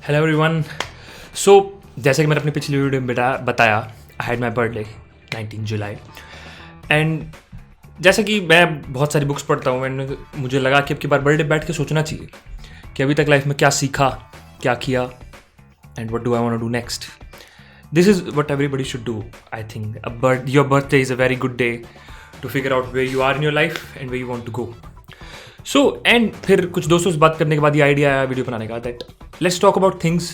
Hello everyone. सो जैसे कि मैंने अपनी पिछली वीडियो में बताया, I had my birthday 19 July and जैसे कि मैं बहुत सारी बुक्स पढ़ता हूँ एंड मुझे लगा कि अब की बार बर्थडे बैठ के सोचना चाहिए कि अभी तक लाइफ में क्या सीखा, क्या किया and what do I want to do next. This is what everybody should do, I think. Your birthday is a very good day to figure out where you are in your life and where you want to go. So, and फिर कुछ दोस्तों से बात करने के बाद ये idea आया वीडियो बनाने का, that let's talk about things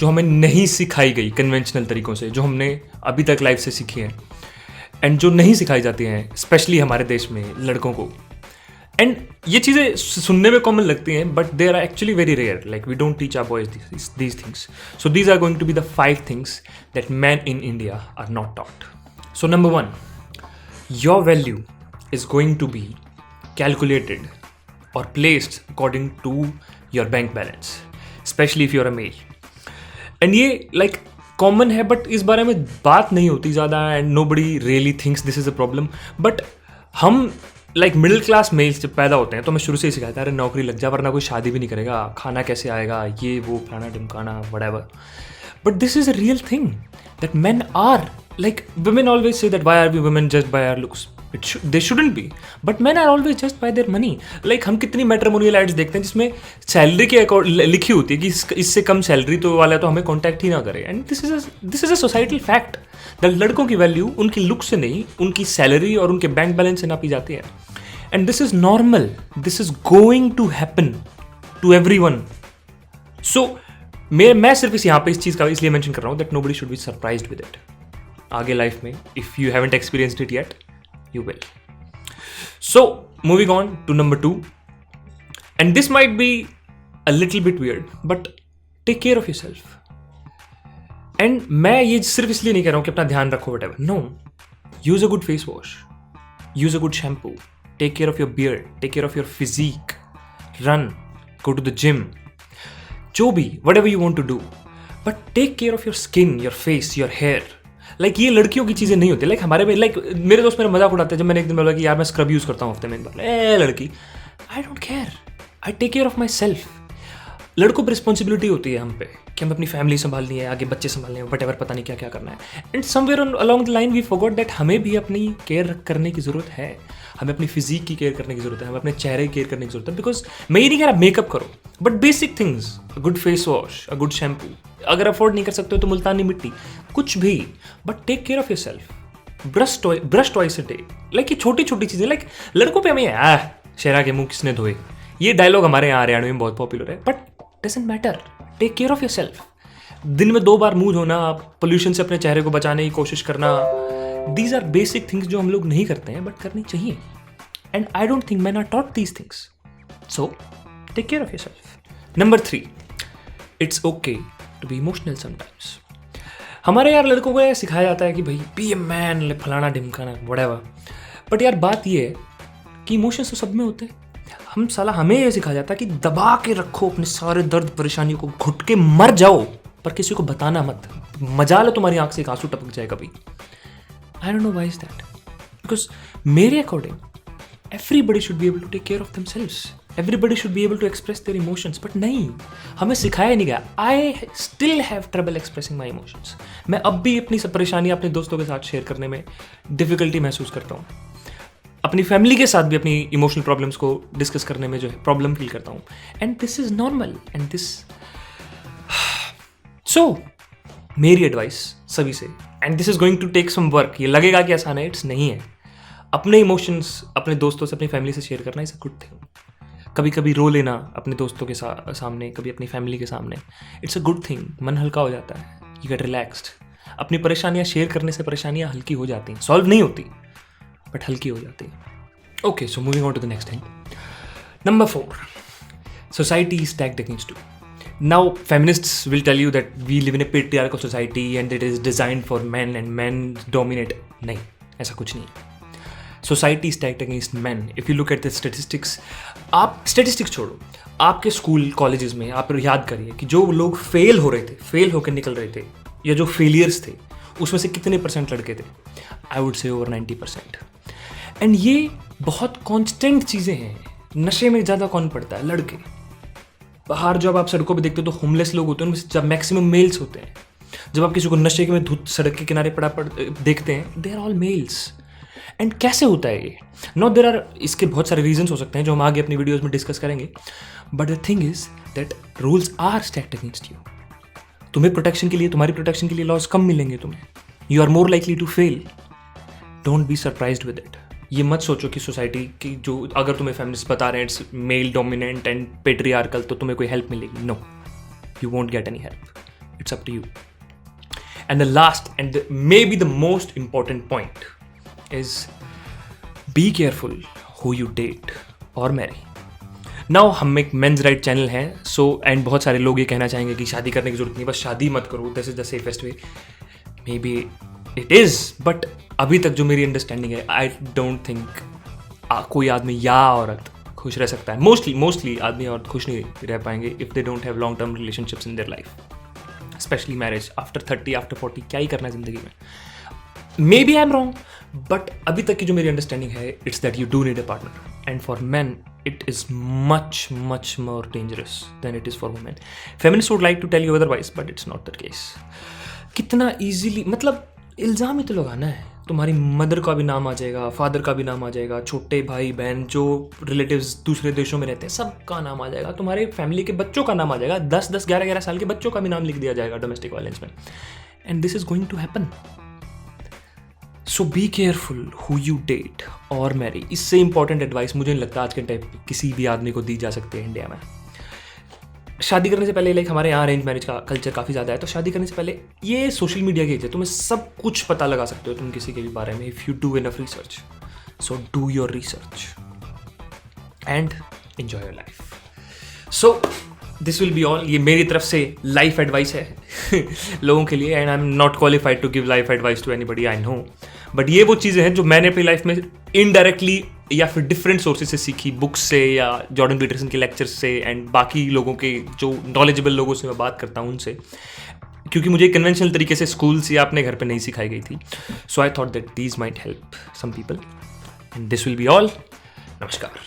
जो हमें नहीं सिखाई गई कन्वेंशनल तरीकों से, जो हमने अभी तक लाइफ से सीखी हैं एंड जो नहीं सिखाई जाती हैं स्पेशली हमारे देश में लड़कों को. एंड ये चीज़ें सुनने में कॉमन लगती हैं but they are actually very rare. Like we don't teach our boys these things. So these are going to be the 5 things that man in India are not taught. So number 1, your value is going to be calculated or placed according to your bank balance, especially if you're a male. And ये like common है but इस बारे में बात नहीं होती ज़्यादा and nobody really thinks this is a problem. But हम like मिडिल क्लास मेल्स जब पैदा होते हैं तो हमें शुरू से ही सिखाया था, अरे नौकरी लग जा वरना कोई शादी भी नहीं करेगा, खाना कैसे आएगा, ये वो फलाना ढिमकाना whatever. But this is a real thing that men are like, women always say that why are we women judged by our looks? They shouldn't be, but men are always judged by their money. Like हम कितनी matrimonial ads देखते हैं जिसमें salary के according लिखी होती है कि इससे कम सैलरी तो वाला तो हमें कॉन्टैक्ट ही ना करे. And this is a societal fact that लड़कों की वैल्यू उनकी लुक से नहीं, उनकी सैलरी और उनके बैंक बैलेंस से नापी जाती है. And this is normal, this is going to happen to everyone. So मैं सिर्फ यहाँ पे इस चीज़ का इसलिए मेंशन कर रहा हूँ that nobody should be surprised with it. आगे लाइफ में if you haven't experienced it yet, you will. So moving on to number 2, and this might be a little bit weird but take care of yourself. And मैं ये सिर्फ इसलिए नहीं कह रहा हूँ कि अपना ध्यान रखो whatever. No, use a good face wash, use a good shampoo, take care of your beard, take care of your physique, run, go to the gym, जो भी whatever you want to do, but take care of your skin, your face, your hair. Like ये लड़कियों की चीज़ें नहीं होती. Like हमारे में लाइक मेरे दोस्त मेरा मजाक उड़ाते हैं जब मैंने एक दिन बोला कि यार मैं स्क्रब यूज़ करता हूँ हफ्ते में एक बार. लड़की, I don't care, I take care of myself. लड़कों पर रिस्पॉन्सिबिलिटी होती है हम पे कि हमें अपनी फैमिली संभालनी है, आगे बच्चे संभालने हैं, वट एवर पता नहीं क्या क्या करना है. And somewhere along the line we forgot that हमें भी अपनी केयर करने की ज़रूरत है, हमें अपनी फिजिक की केयर करने की ज़रूरत है, हमें अपने चेहरे की केयर करने की ज़रूरत है. बिकॉज मैं ये नहीं कह रहा मेकअप करो, but basic things, a good face wash, a good shampoo, अगर अफोर्ड नहीं कर सकते हो तो मुल्तानी मिट्टी, कुछ भी, but take care of yourself. Brush twice a day. Like ये छोटी छोटी चीज़ें. लाइक लड़कों पे हमें शेरा के मुंह किसने धोए, ये डायलॉग हमारे यहाँ हरियाणा में बहुत पॉपुलर है, but doesn't matter. Take care of yourself. दिन में 2 बार मुंह धोना, पोल्यूशन से अपने चेहरे को बचाने की कोशिश करना, दीज आर बेसिक थिंग्स जो हम लोग नहीं करते हैं बट करनी चाहिए. And I don't think man are taught these things. So take care of yourself. Number 3, it's okay to be emotional sometimes. हमारे यार लड़कों को यह सिखाया जाता है कि भाई बी ए मैन, फलाना ढिमकाना व्हाटएवर. बट यार बात ये है कि इमोशंस तो सब में होते हैं. हमें यह सिखाया जाता है कि दबा के रखो अपने सारे दर्द परेशानियों को, घुट के मर जाओ पर किसी को बताना मत. मजा लो तुम्हारी आंख से एक आंसू टपक जाए कभी. I don't know why is that. Because मेरे according everybody should be able to take care of themselves. Everybody should be able to express their emotions, but नहीं, हमें सिखाया नहीं गया. I still have trouble expressing my emotions. मैं अब भी अपनी सब परेशानियाँ अपने दोस्तों के साथ शेयर करने में डिफ़िकल्टी महसूस करता हूँ. अपनी फैमिली के साथ भी अपनी इमोशनल प्रॉब्लम्स को डिस्कस करने में जो है प्रॉब्लम फील करता हूँ. And this is normal and this. So मेरी एडवाइस सभी से, and this is going to take some work. ये लगेगा कि आसान है, इट्स नहीं है. अपने इमोशंस अपने दोस्तों से, अपनी फैमिली से शेयर करना इज़ अ गुड थिंग. कभी कभी रो लेना अपने दोस्तों के सामने, कभी अपनी फैमिली के सामने, इट्स अ गुड थिंग. मन हल्का हो जाता है, यू गेट रिलैक्स्ड. अपनी परेशानियाँ शेयर करने से परेशानियाँ हल्की हो जाती हैं. सॉल्व नहीं होती बट हल्की हो जाती हैं. Okay, so moving on to the next thing. Number 4, society is stacked against you. Now feminists will tell you that we live in a patriarchal society and it is designed for man and man dominate. नहीं, ऐसा कुछ नहीं है. Society stacked against man. If you look at the statistics, आप statistics छोड़ो, आपके school colleges में आप याद करिए कि जो लोग फेल हो रहे थे, फेल होकर निकल रहे थे, या जो फेलियर्स थे, उसमें से कितने % लड़के थे? I would say over 90%. And ये बहुत कॉन्स्टेंट चीज़ें हैं. नशे में ज़्यादा कौन पड़ता है? लड़के. बाहर जब आप सड़कों पे देखते हो तो होमलेस लोग होते हैं, उनमें जब मैक्सिमम मेल्स होते हैं। जब आप किसी को नशे के में धुत सड़क के किनारे पड़ा देखते हैं, they are all males. And कैसे होता है ये? नॉट देर आर, इसके बहुत सारे रीजंस हो सकते हैं जो हम आगे अपनी वीडियोस में डिस्कस करेंगे, but the thing is that rules are stacked against you. तुम्हें प्रोटेक्शन के लिए, तुम्हारी प्रोटेक्शन के लिए लॉज कम मिलेंगे तुम्हें। You are more likely to fail. Don't be surprised with it. ये मत सोचो कि सोसाइटी की जो, अगर तुम्हें फेमिनिस्ट बता रहे हैं it's male dominant and patriarchal, तो तुम्हें कोई हेल्प मिलेगी। No, you won't get any help. It's up to you. And the last and maybe the most important point is be careful who you date और marry. Now हम एक mains right channel है, so and बहुत सारे लोग ये कहना चाहेंगे कि शादी करने की जरूरत नहीं, बस शादी मत करो, this is the safest way. May be it is, but अभी तक जो मेरी अंडरस्टैंडिंग है, आई डोंट थिंक कोई आदमी या औरत खुश रह सकता है। मोस्टली आदमी और खुश नहीं रह पाएंगे if they don't have long term relationships in their life, specially marriage after 30 after 40। क्या ही करना है जिंदगी में। Maybe I am wrong, but अभी तक की जो मेरी अंडरस्टैंडिंग है, it's that you do need a partner, and for man it is much much more dangerous than it is for women. Feminist would like to tell you otherwise, but it's not that case. कितना easily, मतलब इल्ज़ाम ही तो लगाना है, तुम्हारी mother का भी नाम आ जाएगा, फादर का भी नाम आ जाएगा, छोटे भाई बहन जो रिलेटिव्स दूसरे देशों में रहते हैं सबका नाम आ जाएगा, तुम्हारे फैमिली के बच्चों का नाम आ जाएगा, 10-10 11-11 साल के बच्चों का भी नाम लिख दिया जाएगा डोमेस्टिक वायलेंस में। And this is going to happen. So be careful who you date or marry. इससे इंपॉर्टेंट एडवाइस मुझे नहीं लगता आज के टाइम पे किसी भी आदमी को दी जा सकती है इंडिया में। शादी करने से पहले, लाइक हमारे यहाँ अरेंज मैरिज का कल्चर काफ़ी ज़्यादा है, तो शादी करने से पहले ये सोशल मीडिया की एज है, तुम्हें सब कुछ पता लगा सकते हो तुम किसी के भी बारे में, if you do enough research. So do your research and enjoy your life. So this will be all. ये मेरी तरफ से लाइफ एडवाइस है लोगों के लिए, and I am not qualified to give life advice to anybody, I know, but ये वो चीज़ें हैं जो मैंने अपनी लाइफ में इनडायरेक्टली या फिर डिफरेंट सोर्सेज से सीखी, बुक्स से या जॉर्डन पीटरसन के लेक्चर्स से एंड बाकी लोगों के जो नॉलेजेबल लोगों से मैं बात करता हूँ उनसे, क्योंकि मुझे कन्वेंशनल तरीके से स्कूल्स या अपने घर पे नहीं सिखाई गई थी। So I thought that these might help some people, and this will be all. नमस्कार।